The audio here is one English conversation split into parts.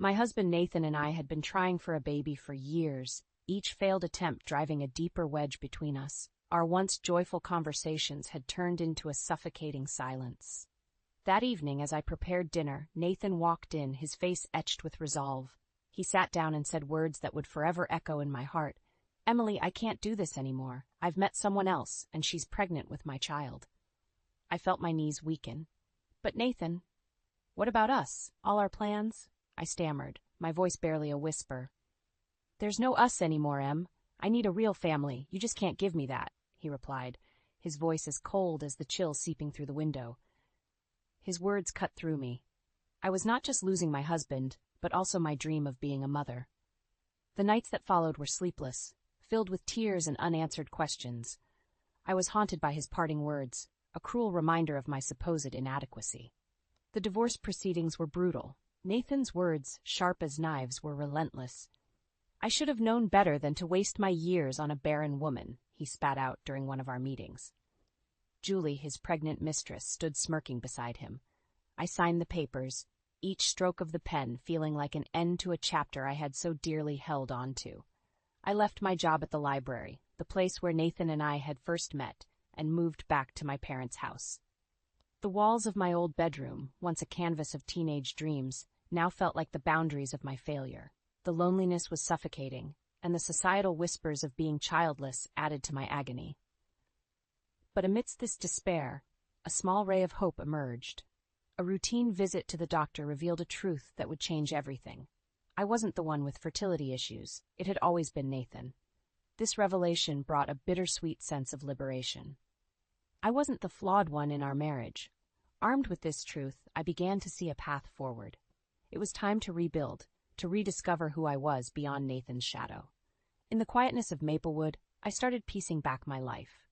My husband Nathan and I had been trying for a baby for years, each failed attempt driving a deeper wedge between us. Our once joyful conversations had turned into a suffocating silence. That evening, as I prepared dinner, Nathan walked in, his face etched with resolve. He sat down and said words that would forever echo in my heart. "Emily, I can't do this anymore. I've met someone else, and she's pregnant with my child." I felt my knees weaken. "But Nathan, what about us? All our plans?" I stammered, my voice barely a whisper. "There's no us anymore, Em. I need a real family. You just can't give me that," he replied, his voice as cold as the chill seeping through the window. His words cut through me. I was not just losing my husband, but also my dream of being a mother. The nights that followed were sleepless, filled with tears and unanswered questions. I was haunted by his parting words, a cruel reminder of my supposed inadequacy. The divorce proceedings were brutal. Nathan's words, sharp as knives, were relentless. "I should have known better than to waste my years on a barren woman," he spat out during one of our meetings. Julie, his pregnant mistress, stood smirking beside him. I signed the papers, each stroke of the pen feeling like an end to a chapter I had so dearly held on to. I left my job at the library, the place where Nathan and I had first met, and moved back to my parents' house. The walls of my old bedroom, once a canvas of teenage dreams, now felt like the boundaries of my failure. The loneliness was suffocating, and the societal whispers of being childless added to my agony. But amidst this despair, a small ray of hope emerged. A routine visit to the doctor revealed a truth that would change everything. I wasn't the one with fertility issues. It had always been Nathan. This revelation brought a bittersweet sense of liberation. I wasn't the flawed one in our marriage. Armed with this truth, I began to see a path forward. It was time to rebuild, to rediscover who I was beyond Nathan's shadow. In the quietness of Maplewood, I started piecing back my life.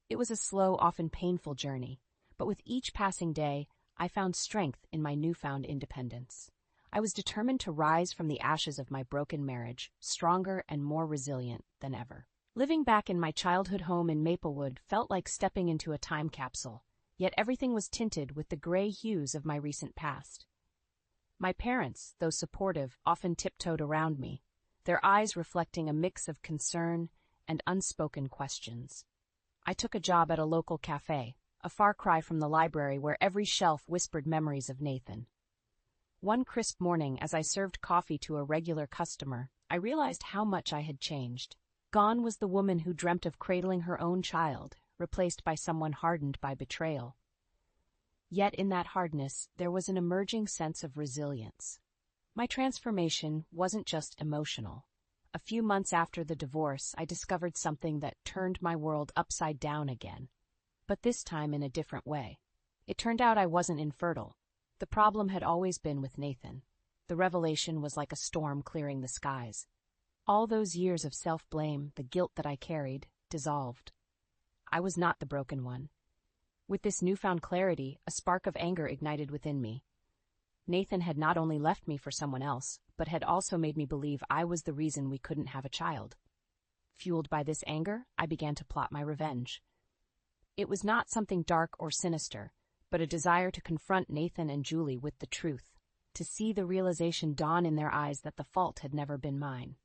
It was a slow, often painful journey, but with each passing day, I found strength in my newfound independence. I was determined to rise from the ashes of my broken marriage, stronger and more resilient than ever. Living back in my childhood home in Maplewood felt like stepping into a time capsule, yet everything was tinted with the gray hues of my recent past. My parents, though supportive, often tiptoed around me, their eyes reflecting a mix of concern and unspoken questions. I took a job at a local cafe, a far cry from the library where every shelf whispered memories of Nathan. One crisp morning, as I served coffee to a regular customer, I realized how much I had changed. Gone was the woman who dreamt of cradling her own child, replaced by someone hardened by betrayal. Yet in that hardness, there was an emerging sense of resilience. My transformation wasn't just emotional. A few months after the divorce, I discovered something that turned my world upside down again. But this time in a different way. It turned out I wasn't infertile. The problem had always been with Nathan. The revelation was like a storm clearing the skies. All those years of self-blame, the guilt that I carried, dissolved. I was not the broken one. With this newfound clarity, a spark of anger ignited within me. Nathan had not only left me for someone else, but had also made me believe I was the reason we couldn't have a child. Fueled by this anger, I began to plot my revenge. It was not something dark or sinister, but a desire to confront Nathan and Julie with the truth, to see the realization dawn in their eyes that the fault had never been mine.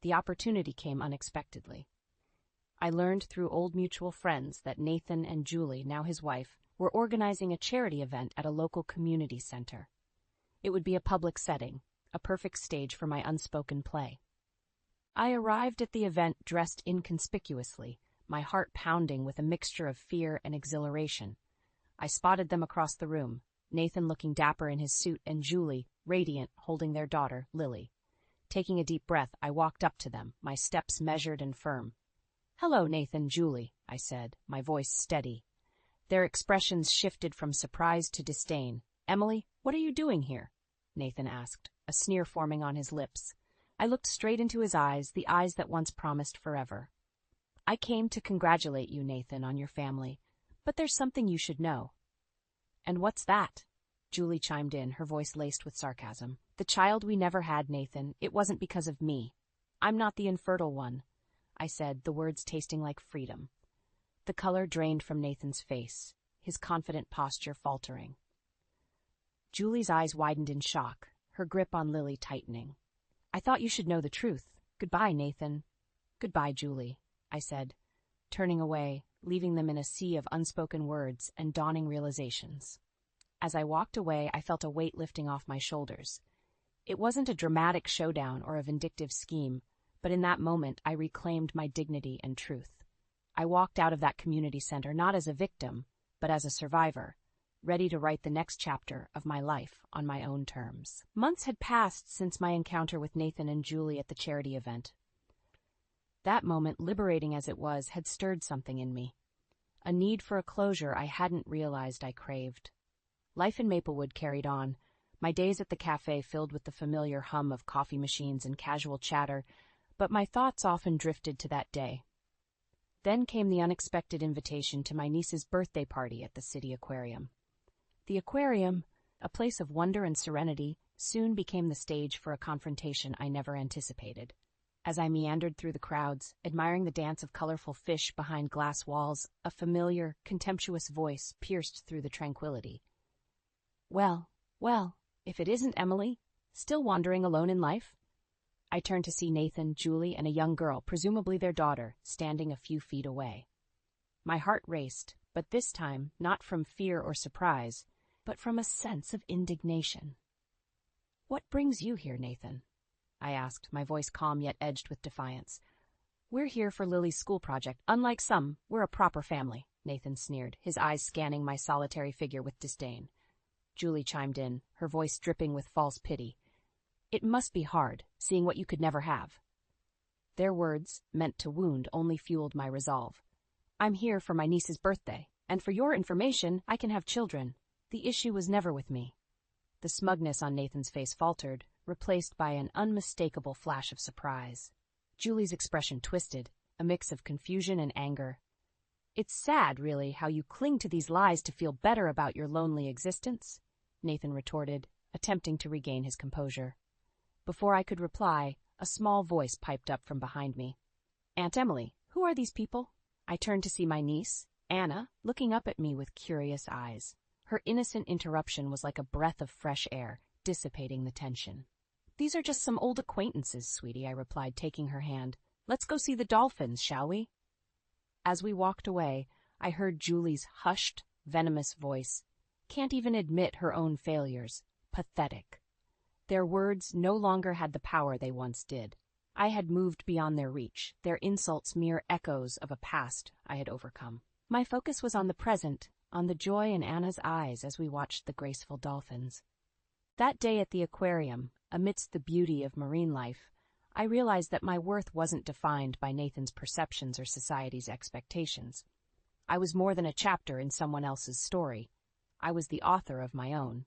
The opportunity came unexpectedly. I learned through old mutual friends that Nathan and Julie, now his wife, were organizing a charity event at a local community center. It would be a public setting, a perfect stage for my unspoken play. I arrived at the event dressed inconspicuously, my heart pounding with a mixture of fear and exhilaration. I spotted them across the room, Nathan looking dapper in his suit and Julie, radiant, holding their daughter, Lily. Taking a deep breath, I walked up to them, my steps measured and firm. "Hello, Nathan, Julie," I said, my voice steady. Their expressions shifted from surprise to disdain. "Emily, what are you doing here?" Nathan asked, a sneer forming on his lips. I looked straight into his eyes, the eyes that once promised forever. "I came to congratulate you, Nathan, on your family, but there's something you should know." "And what's that?" Julie chimed in, her voice laced with sarcasm. "The child we never had, Nathan, it wasn't because of me. I'm not the infertile one," I said, the words tasting like freedom. The color drained from Nathan's face, his confident posture faltering. Julie's eyes widened in shock, her grip on Lily tightening. "I thought you should know the truth. Goodbye, Nathan." "Goodbye, Julie," I said, turning away, leaving them in a sea of unspoken words and dawning realizations. As I walked away, I felt a weight lifting off my shoulders. It wasn't a dramatic showdown or a vindictive scheme, but in that moment I reclaimed my dignity and truth. I walked out of that community center not as a victim, but as a survivor, ready to write the next chapter of my life on my own terms. Months had passed since my encounter with Nathan and Julie at the charity event. That moment, liberating as it was, had stirred something in me, a need for a closure I hadn't realized I craved. Life in Maplewood carried on, my days at the cafe filled with the familiar hum of coffee machines and casual chatter, but my thoughts often drifted to that day. Then came the unexpected invitation to my niece's birthday party at the city aquarium. The aquarium, a place of wonder and serenity, soon became the stage for a confrontation I never anticipated. As I meandered through the crowds, admiring the dance of colorful fish behind glass walls, a familiar, contemptuous voice pierced through the tranquility. Well, if it isn't Emily, still wandering alone in life?" I turned to see Nathan, Julie, and a young girl, presumably their daughter, standing a few feet away. My heart raced, but this time not from fear or surprise, but from a sense of indignation. "What brings you here, Nathan?" I asked, my voice calm yet edged with defiance. "We're here for Lily's school project. Unlike some, we're a proper family," Nathan sneered, his eyes scanning my solitary figure with disdain. Julie chimed in, her voice dripping with false pity. "It must be hard, seeing what you could never have." Their words, meant to wound, only fueled my resolve. "I'm here for my niece's birthday, and for your information, I can have children. The issue was never with me." The smugness on Nathan's face faltered, replaced by an unmistakable flash of surprise. Julie's expression twisted, a mix of confusion and anger. "It's sad, really, how you cling to these lies to feel better about your lonely existence," Nathan retorted, attempting to regain his composure. Before I could reply, a small voice piped up from behind me. "Aunt Emily, who are these people?" I turned to see my niece, Anna, looking up at me with curious eyes. Her innocent interruption was like a breath of fresh air, dissipating the tension. "These are just some old acquaintances, sweetie," I replied, taking her hand. "Let's go see the dolphins, shall we?" As we walked away, I heard Julie's hushed, venomous voice. Can't even admit her own failures. Pathetic. Their words no longer had the power they once did. I had moved beyond their reach, their insults mere echoes of a past I had overcome. My focus was on the present, on the joy in Anna's eyes as we watched the graceful dolphins. That day at the aquarium, amidst the beauty of marine life, I realized that my worth wasn't defined by Nathan's perceptions or society's expectations. I was more than a chapter in someone else's story. I was the author of my own.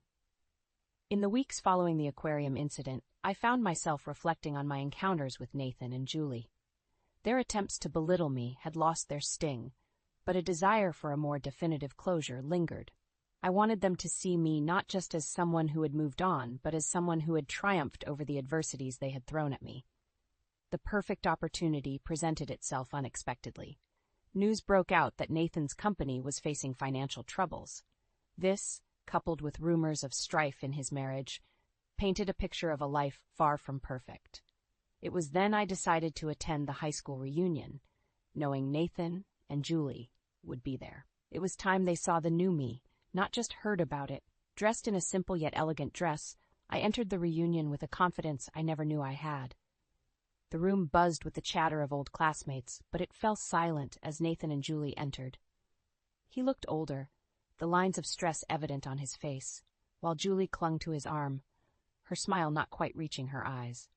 In the weeks following the aquarium incident, I found myself reflecting on my encounters with Nathan and Julie. Their attempts to belittle me had lost their sting, but a desire for a more definitive closure lingered. I wanted them to see me not just as someone who had moved on, but as someone who had triumphed over the adversities they had thrown at me. The perfect opportunity presented itself unexpectedly. News broke out that Nathan's company was facing financial troubles. This, coupled with rumors of strife in his marriage, painted a picture of a life far from perfect. It was then I decided to attend the high school reunion, knowing Nathan and Julie would be there. It was time they saw the new me, not just heard about it. Dressed in a simple yet elegant dress, I entered the reunion with a confidence I never knew I had. The room buzzed with the chatter of old classmates, but it fell silent as Nathan and Julie entered. He looked older, the lines of stress evident on his face, while Julie clung to his arm, her smile not quite reaching her eyes.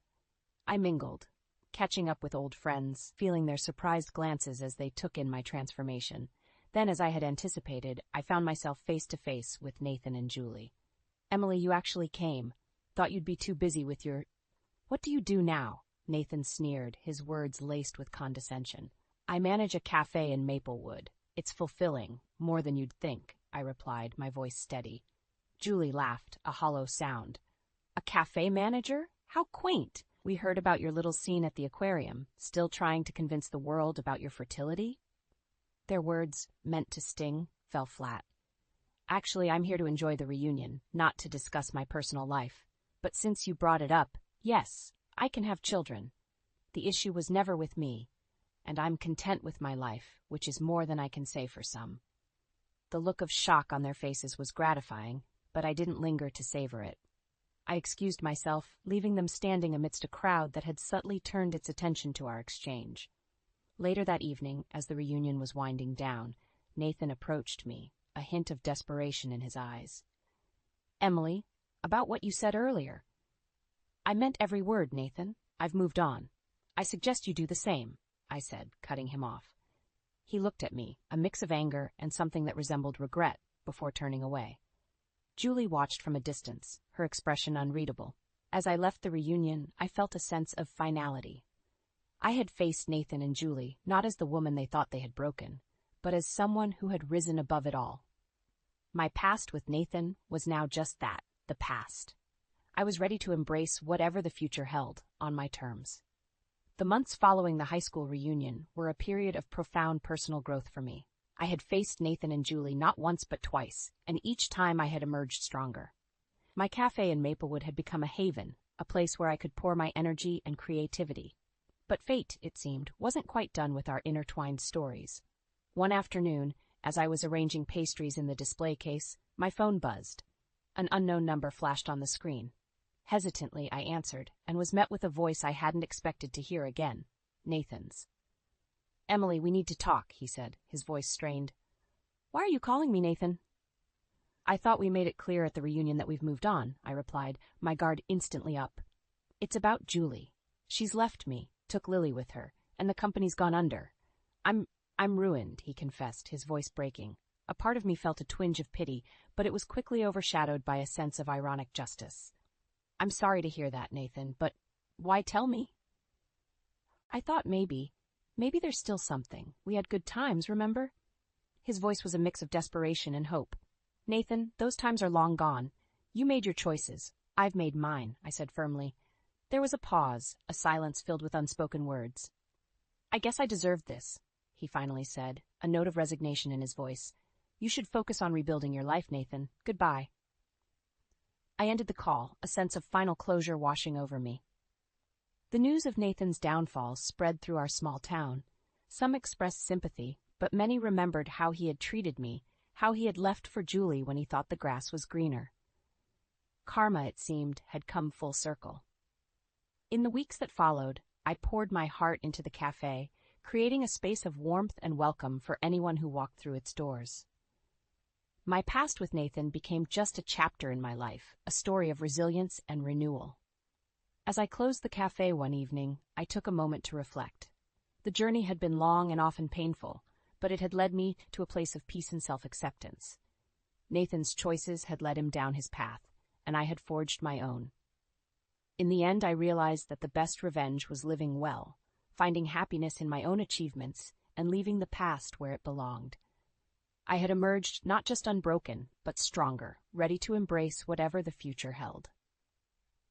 I mingled, catching up with old friends, feeling their surprised glances as they took in my transformation. Then, as I had anticipated, I found myself face to face with Nathan and Julie. "Emily, you actually came. Thought you'd be too busy with your—" "What do you do now?" Nathan sneered, his words laced with condescension. "I manage a cafe in Maplewood. It's fulfilling, more than you'd think," I replied, my voice steady. Julie laughed, a hollow sound. "A cafe manager? How quaint! We heard about your little scene at the aquarium, still trying to convince the world about your fertility?" Their words, meant to sting, fell flat. "Actually, I'm here to enjoy the reunion, not to discuss my personal life. But since you brought it up, yes, I can have children. The issue was never with me, and I'm content with my life, which is more than I can say for some." The look of shock on their faces was gratifying, but I didn't linger to savor it. I excused myself, leaving them standing amidst a crowd that had subtly turned its attention to our exchange. Later that evening, as the reunion was winding down, Nathan approached me, a hint of desperation in his eyes. "Emily, about what you said earlier." "I meant every word, Nathan. I've moved on. I suggest you do the same," I said, cutting him off. He looked at me, a mix of anger and something that resembled regret, before turning away. Julie watched from a distance, her expression unreadable. As I left the reunion, I felt a sense of finality. I had faced Nathan and Julie not as the woman they thought they had broken, but as someone who had risen above it all. My past with Nathan was now just that, the past. I was ready to embrace whatever the future held, on my terms. The months following the high school reunion were a period of profound personal growth for me. I had faced Nathan and Julie not once but twice, and each time I had emerged stronger. My cafe in Maplewood had become a haven, a place where I could pour my energy and creativity. But fate, it seemed, wasn't quite done with our intertwined stories. One afternoon, as I was arranging pastries in the display case, my phone buzzed. An unknown number flashed on the screen. Hesitantly, I answered, and was met with a voice I hadn't expected to hear again, Nathan's. "Emily, we need to talk," he said, his voice strained. "Why are you calling me, Nathan?" "I thought we made it clear at the reunion that we've moved on," I replied, my guard instantly up. "It's about Julie. She's left me, took Lily with her, and the company's gone under. I'm ruined," he confessed, his voice breaking. A part of me felt a twinge of pity, but it was quickly overshadowed by a sense of ironic justice. "I'm sorry to hear that, Nathan, but why tell me?" "I thought maybe there's still something. We had good times, remember?" His voice was a mix of desperation and hope. "Nathan, those times are long gone. You made your choices. I've made mine," I said firmly. There was a pause, a silence filled with unspoken words. "I guess I deserved this," he finally said, a note of resignation in his voice. "You should focus on rebuilding your life, Nathan. Goodbye." I ended the call, a sense of final closure washing over me. The news of Nathan's downfall spread through our small town. Some expressed sympathy, but many remembered how he had treated me, how he had left for Julie when he thought the grass was greener. Karma, it seemed, had come full circle. In the weeks that followed, I poured my heart into the cafe, creating a space of warmth and welcome for anyone who walked through its doors. My past with Nathan became just a chapter in my life, a story of resilience and renewal. As I closed the cafe one evening, I took a moment to reflect. The journey had been long and often painful, but it had led me to a place of peace and self-acceptance. Nathan's choices had led him down his path, and I had forged my own. In the end, I realized that the best revenge was living well, finding happiness in my own achievements, and leaving the past where it belonged. I had emerged not just unbroken, but stronger, ready to embrace whatever the future held.